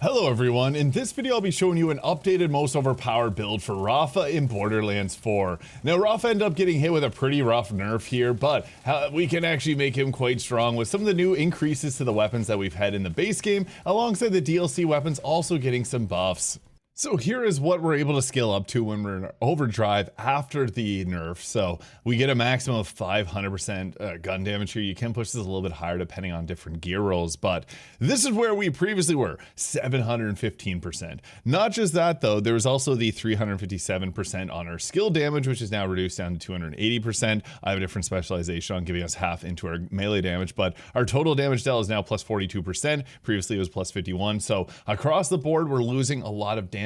Hello everyone, in this video I'll be showing you an updated most overpowered build for Rafa in Borderlands 4. Now Rafa ended up getting hit with a pretty rough nerf here, but we can actually make him quite strong with some of the new increases to the weapons that we've had in the base game, alongside the DLC weapons also getting some buffs. So here is what we're able to scale up to when we're in overdrive after the nerf. So we get a maximum of 500% gun damage here. You can push this a little bit higher depending on different gear rolls, but this is where we previously were, 715%. Not just that though, there was also the 357% on our skill damage, which is now reduced down to 280%. I have a different specialization on giving us half into our melee damage, but our total damage dealt is now plus 42%. Previously it was plus 51. So across the board, we're losing a lot of damage.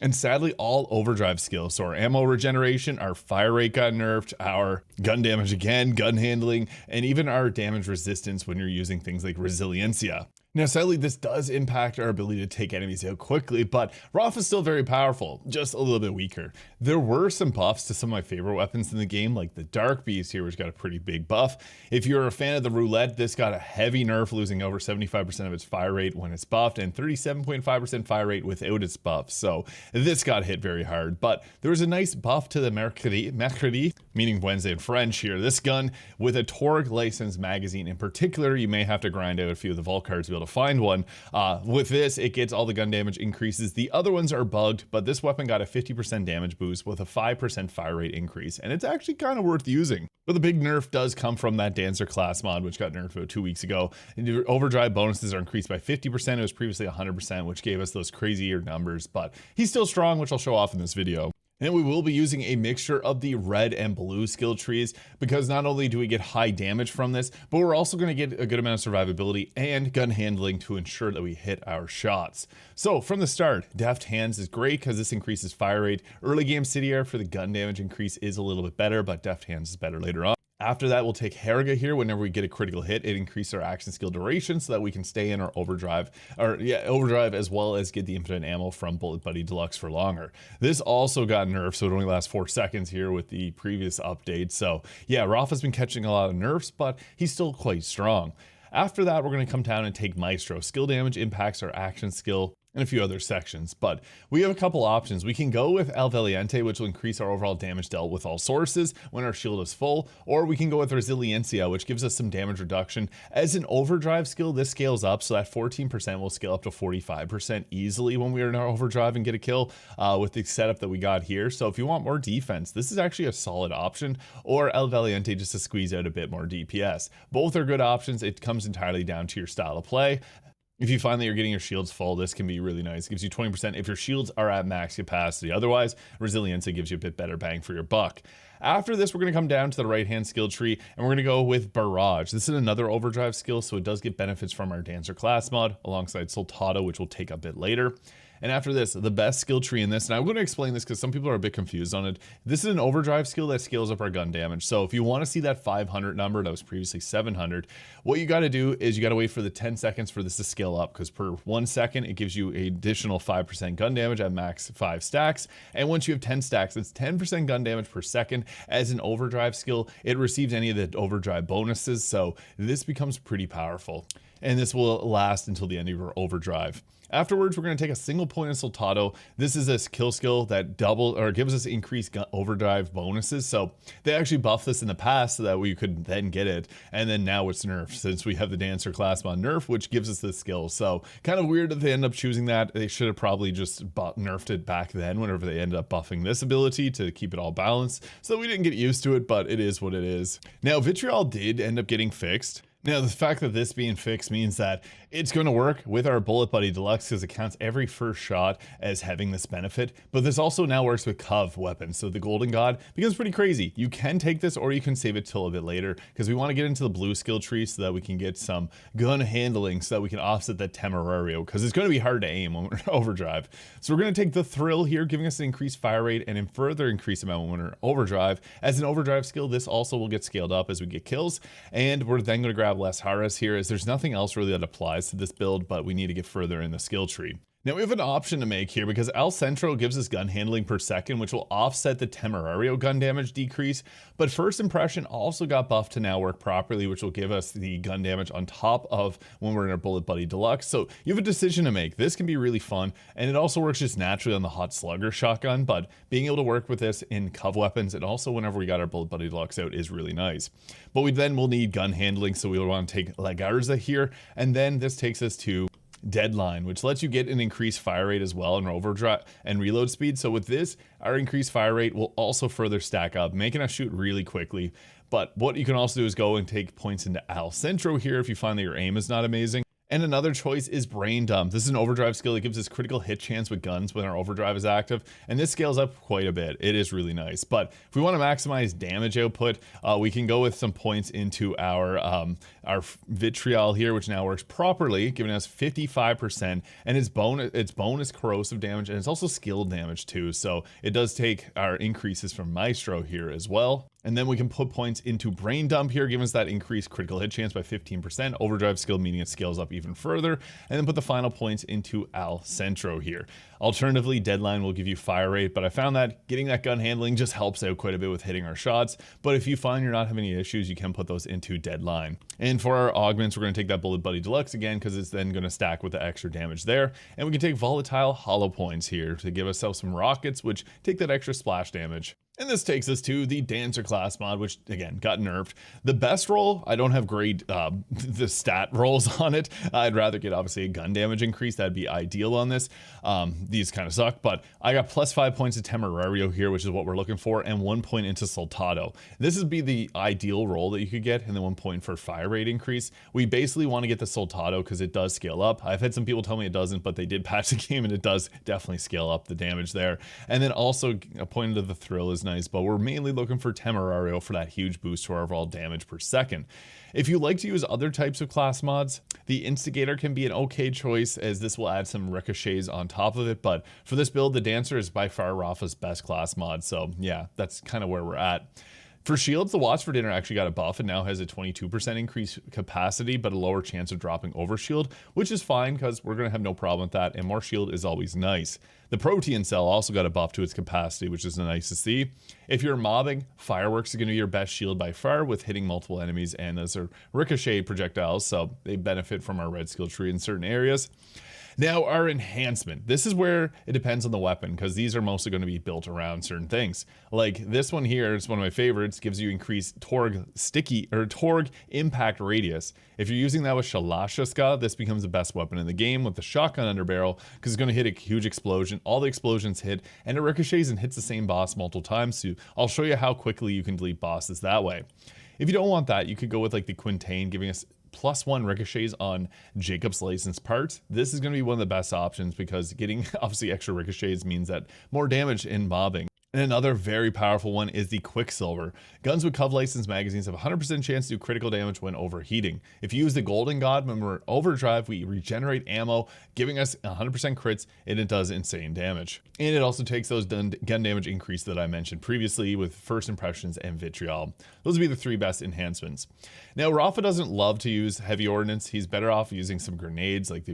And sadly, all overdrive skills. So our ammo regeneration, our fire rate got nerfed, our gun damage again, gun handling, and even our damage resistance when you're using things like Resiliencia. Now, sadly, this does impact our ability to take enemies out quickly, but Rafa's still very powerful, just a little bit weaker. There were some buffs to some of my favorite weapons in the game, like the Dark Beast here, which got a pretty big buff. If you're a fan of the Roulette, this got a heavy nerf, losing over 75% of its fire rate when it's buffed, and 37.5% fire rate without its buff. So this got hit very hard, but there was a nice buff to the Mercredi, meaning Wednesday in French here. This gun with a Torque licensed magazine in particular, you may have to grind out a few of the vault cards to be able to find one. With this, it gets all the gun damage increases. The other ones are bugged, but this weapon got a 50% damage boost with a 5% fire rate increase, and it's actually kind of worth using. But the big nerf does come from that Dancer class mod, which got nerfed about 2 weeks ago. The overdrive bonuses are increased by 50%. It was previously 100%, which gave us those crazier numbers, but he's still strong, which I'll show off in this video. And we will be using a mixture of the red and blue skill trees, because not only do we get high damage from this, but we're also going to get a good amount of survivability and gun handling to ensure that we hit our shots. So from the start, Deft Hands is great because this increases fire rate. Early game City Air for the gun damage increase is a little bit better, but Deft Hands is better later on. After that, we'll take Harriga here. Whenever we get a critical hit, it increases our action skill duration so that we can stay in our overdrive, as well as get the infinite ammo from Bullet Buddy Deluxe for longer. This also got nerfed, so it only lasts 4 seconds here with the previous update. So yeah, Rafa's been catching a lot of nerfs, but he's still quite strong. After that, we're going to come down and take Maestro. Skill damage impacts our action skill and a few other sections, but we have a couple options. We can go with El Valiente, which will increase our overall damage dealt with all sources when our shield is full, or we can go with Resiliencia, which gives us some damage reduction. As an overdrive skill, this scales up, so that 14% will scale up to 45% easily when we are in our overdrive and get a kill with the setup that we got here. So if you want more defense, this is actually a solid option, or El Valiente just to squeeze out a bit more DPS. Both are good options. It comes entirely down to your style of play. If you find that you're getting your shields full, this can be really nice. It gives you 20% if your shields are at max capacity. Otherwise, Resiliencia gives you a bit better bang for your buck. After this, we're going to come down to the right-hand skill tree, and we're going to go with Barrage. This is another overdrive skill, so it does get benefits from our Dancer class mod, alongside Soldado, which we'll take a bit later. And after this, the best skill tree in this, and I'm going to explain this because some people are a bit confused on it. This is an overdrive skill that scales up our gun damage. So if you want to see that 500 number that was previously 700, what you got to do is you got to wait for the 10 seconds for this to scale up, because per 1 second, it gives you an additional 5% gun damage at max 5 stacks. And once you have 10 stacks, it's 10% gun damage per second. As an overdrive skill, it receives any of the overdrive bonuses. So this becomes pretty powerful. And this will last until the end of your overdrive. Afterwards, we're going to take a single point in Soldado. This is a kill skill that gives us increased overdrive bonuses. So they actually buffed this in the past so that we could then get it. And then now it's nerfed since we have the Dancer class mod nerf, which gives us this skill. So kind of weird that they end up choosing that. They should have probably just nerfed it back then whenever they ended up buffing this ability to keep it all balanced. So we didn't get used to it, but it is what it is. Now, Vitriol did end up getting fixed. Now, the fact that this being fixed means that it's going to work with our Bullet Buddy Deluxe because it counts every first shot as having this benefit, but this also now works with Cov weapons. So the Golden God becomes pretty crazy. You can take this or you can save it till a bit later, because we want to get into the blue skill tree so that we can get some gun handling so that we can offset that Temerario, because it's going to be hard to aim when we're in overdrive. So we're going to take the Thrill here, giving us an increased fire rate and a further increased amount when we're in overdrive. As an overdrive skill, this also will get scaled up as we get kills, and we're then going to grab Les Harris here, as there's nothing else really that applies to this build, but we need to get further in the skill tree. Now we have an option to make here because Al Centro gives us gun handling per second, which will offset the Temerario gun damage decrease. But First Impression also got buffed to now work properly, which will give us the gun damage on top of when we're in our Bullet Buddy Deluxe. So you have a decision to make. This can be really fun, and it also works just naturally on the Hot Slugger shotgun, but being able to work with this in Cov weapons and also whenever we got our Bullet Buddy Deluxe out is really nice. But we then will need gun handling, so we'll want to take La Garza here, and then this takes us to Deadline, which lets you get an increased fire rate as well and overdrive and reload speed. So with this, our increased fire rate will also further stack up, making us shoot really quickly. But what you can also do is go and take points into Al Centro here if you find that your aim is not amazing. And another choice is Brain Dump. This is an overdrive skill that gives us critical hit chance with guns when our overdrive is active, and this scales up quite a bit. It is really nice. But if we want to maximize damage output, we can go with some points into our vitriol here, which now works properly, giving us 55%, and it's bonus corrosive damage, and it's also skill damage too. So it does take our increases from Maestro here as well. And then we can put points into Brain Dump here, giving us that increased critical hit chance by 15%, overdrive skill, meaning it scales up even further, and then put the final points into Al Centro here. Alternatively, Deadline will give you fire rate, but I found that getting that gun handling just helps out quite a bit with hitting our shots. But if you find you're not having any issues, you can put those into Deadline. And for our augments, we're going to take that Bullet Buddy Deluxe again, because it's then going to stack with the extra damage there. And we can take Volatile Hollow Points here to give ourselves some rockets, which take that extra splash damage. And this takes us to the Dancer class mod, which again got nerfed. The best roll, I don't have great the stat rolls on it. I'd rather get obviously a gun damage increase. That'd be ideal on this. These kind of suck, but I got +5 points of Temerario here, which is what we're looking for, and 1 point into Soldado. This would be the ideal roll that you could get, and then 1 point for fire rate increase. We basically want to get the Soldado because it does scale up. I've had some people tell me it doesn't, but they did patch the game and it does definitely scale up the damage there. And then also a point into the Thrill is nice, but we're mainly looking for Temerario for that huge boost to our overall damage per second. If you like to use other types of class mods, the Instigator can be an okay choice, as this will add some ricochets on top of it, but for this build, the Dancer is by far Rafa's best class mod, so yeah, that's kind of where we're at. For shields, the Watch for Dinner actually got a buff and now has a 22% increased capacity, but a lower chance of dropping over shield, which is fine because we're going to have no problem with that, and more shield is always nice. The Protean Cell also got a buff to its capacity, which is nice to see. If you're mobbing, Fireworks is going to be your best shield by far with hitting multiple enemies, and those are ricochet projectiles, so they benefit from our red skill tree in certain areas. Now, our enhancement. This is where it depends on the weapon, because these are mostly going to be built around certain things. Like this one here is one of my favorites, gives you increased Torg impact radius. If you're using that with Shalashaska, this becomes the best weapon in the game with the shotgun underbarrel, because it's going to hit a huge explosion. All the explosions hit, and it ricochets and hits the same boss multiple times. So I'll show you how quickly you can delete bosses that way. If you don't want that, you could go with like the Quintain, giving us +1 ricochets on Jacob's license parts. This is going to be one of the best options because getting obviously extra ricochets means that more damage in mobbing. And another very powerful one is the Quicksilver. Guns with Cov license magazines have a 100% chance to do critical damage when overheating. If you use the Golden God when we're overdrive, we regenerate ammo, giving us 100% crits, and it does insane damage. And it also takes those gun damage increase that I mentioned previously with First Impressions and Vitriol. Those would be the 3 best enhancements. Now, Rafa doesn't love to use heavy ordnance. He's better off using some grenades like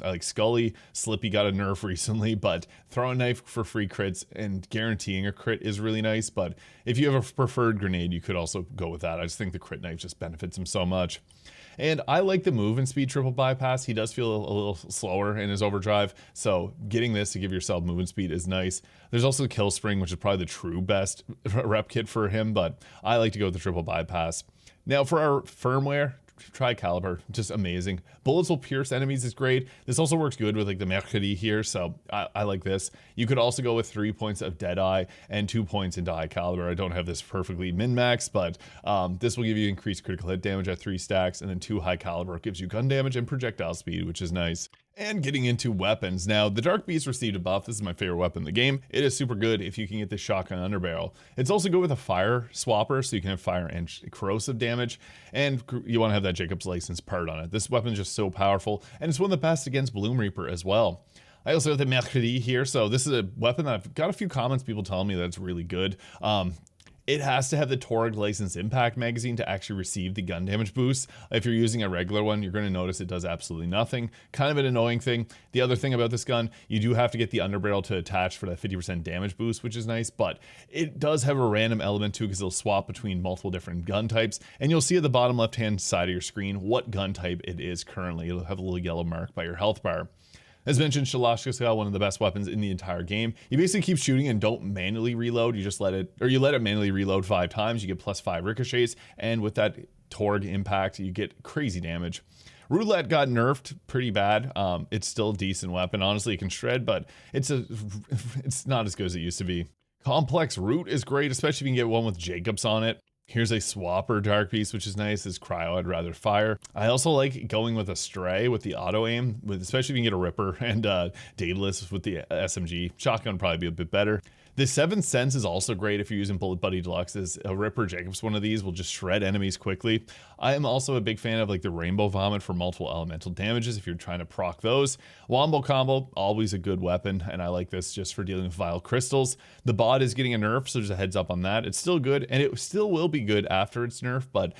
like Scully. Slippy got a nerf recently, but throw a knife for free crits and guaranteeing a crit is really nice. But if you have a preferred grenade, you could also go with that. I just think the crit knife just benefits him so much. And I like the movement speed triple bypass. He does feel a little slower in his overdrive, so getting this to give yourself movement speed is nice. There's also the kill spring, which is probably the true best rep kit for him, but I like to go with the triple bypass. Now for our firmware, try Caliber, just amazing. Bullets will pierce enemies is great. This also works good with like the Mercredi here, so I like this. You could also go with 3 points of Deadeye and 2 points into High Caliber. I don't have this perfectly min-max, but this will give you increased critical hit damage at 3 stacks, and then 2 High Caliber gives you gun damage and projectile speed, which is nice. And getting into weapons. Now, the Dark Beast received a buff. This is my favorite weapon in the game. It is super good if you can get the shotgun underbarrel. It's also good with a fire swapper, so you can have fire and corrosive damage, and you want to have that Jacob's license part on it. This weapon is just so powerful, and it's one of the best against Bloom Reaper as well. I also have the Mercredi here, so this is a weapon that I've got a few comments, people telling me that it's really good. it has to have the Torg licensed impact magazine to actually receive the gun damage boost. If you're using a regular one, you're going to notice it does absolutely nothing. Kind of an annoying thing. The other thing about this gun, you do have to get the underbarrel to attach for that 50% damage boost, which is nice, but it does have a random element too, because it'll swap between multiple different gun types, and you'll see at the bottom left hand side of your screen what gun type it is currently. It'll have a little yellow mark by your health bar. As mentioned, Shalashka, one of the best weapons in the entire game. You basically keep shooting and don't manually reload. You just let it manually reload 5 times. You get +5 ricochets, and with that Torg impact, you get crazy damage. Roulette got nerfed pretty bad. It's still a decent weapon. Honestly, it can shred, but it's not as good as it used to be. Complex Root is great, especially if you can get one with Jacobs on it. Here's a swapper dark piece, which is nice. This cryo I'd rather fire. I also like going with a stray with the auto aim, especially if you can get a Ripper, and Daedalus with the SMG. Shotgun would probably be a bit better. The 7th Sense is also great if you're using Bullet Buddy Deluxes. A Ripper Jacobs one of these will just shred enemies quickly. I am also a big fan of like the Rainbow Vomit for multiple elemental damages if you're trying to proc those. Wombo Combo, always a good weapon, and I like this just for dealing with vile crystals. The bot is getting a nerf, so there's a heads up on that. It's still good, and it still will be good after it's nerfed, but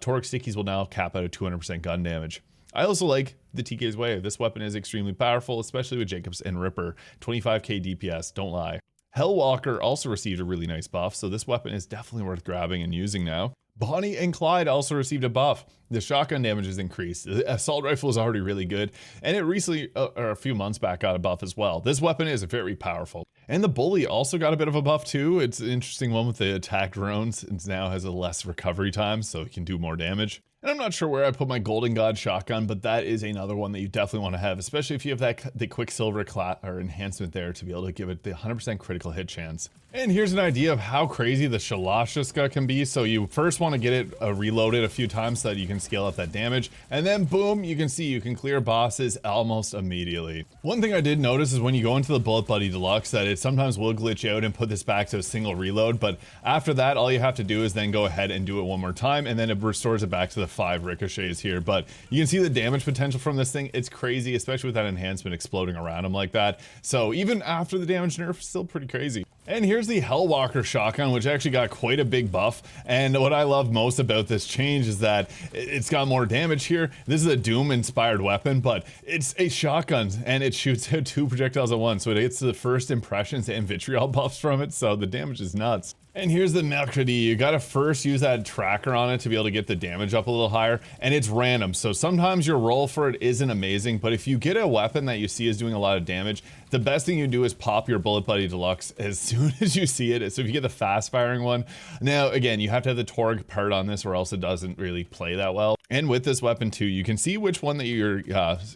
Torg Stickies will now cap out at 200% gun damage. I also like the TK's Wave. This weapon is extremely powerful, especially with Jacobs and Ripper. 25k DPS, don't lie. Hellwalker also received a really nice buff, so this weapon is definitely worth grabbing and using now. Bonnie and Clyde also received a buff. The shotgun damage is increased. The assault rifle is already really good, and it recently, or a few months back, got a buff as well. This weapon is very powerful. And the bully also got a bit of a buff too. It's an interesting one with the attack drones. It now has a less recovery time, so it can do more damage. And I'm not sure where I put my Golden God shotgun, but that is another one that you definitely want to have, especially if you have the Quicksilver or enhancement there to be able to give it the 100% critical hit chance. And here's an idea of how crazy the Shalashka can be. So you first want to get it reloaded a few times so that you can scale up that damage, and then boom, you can see you can clear bosses almost immediately. One thing I did notice is when you go into the Bullet Buddy Deluxe that it sometimes will glitch out and put this back to a single reload, but after that all you have to do is then go ahead and do it one more time, and then it restores it back to the 5 ricochets here. But you can see the damage potential from this thing. It's crazy, especially with that enhancement exploding around him like that. So even after the damage nerf, still pretty crazy. And here's the Hellwalker shotgun, which actually got quite a big buff. And what I love most about this change is that it's got more damage here. This is a Doom inspired weapon, but it's a shotgun and it shoots out 2 projectiles at once. So it gets the first impressions and vitriol buffs from it. So the damage is nuts. And here's the Mercredi. You gotta first use that tracker on it to be able to get the damage up a little higher, and it's random. So sometimes your roll for it isn't amazing, but if you get a weapon that you see is doing a lot of damage, the best thing you do is pop your Bullet Buddy Deluxe as soon as you see it. So if you get the fast firing one, now again, you have to have the Torg part on this or else it doesn't really play that well. And with this weapon too, you can see which one that you're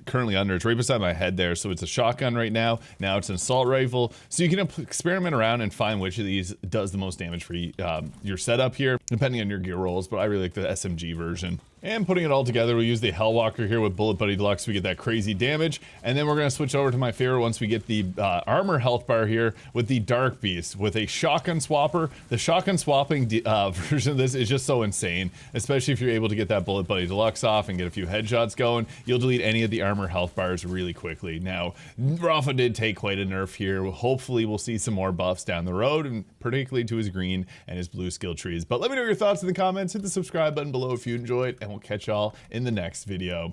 currently under. It's right beside my head there. So it's a shotgun right now. Now it's an assault rifle. So you can experiment around and find which of these does the most damage for your setup here, depending on your gear rolls, but I really like the SMG version. And putting it all together, we use the Hellwalker here with Bullet Buddy Deluxe. We get that crazy damage, and then we're going to switch over to my favorite once we get the armor health bar here with the Dark Beast with a shotgun swapper. The shotgun swapping version of this is just so insane, especially if you're able to get that Bullet Buddy Deluxe off and get a few headshots going. You'll delete any of the armor health bars really quickly. Now, Rafa did take quite a nerf here. Hopefully, we'll see some more buffs down the road, and particularly to his green and his blue skill trees. But let me know your thoughts in the comments. Hit the subscribe button below if you enjoyed, and we'll catch y'all in the next video.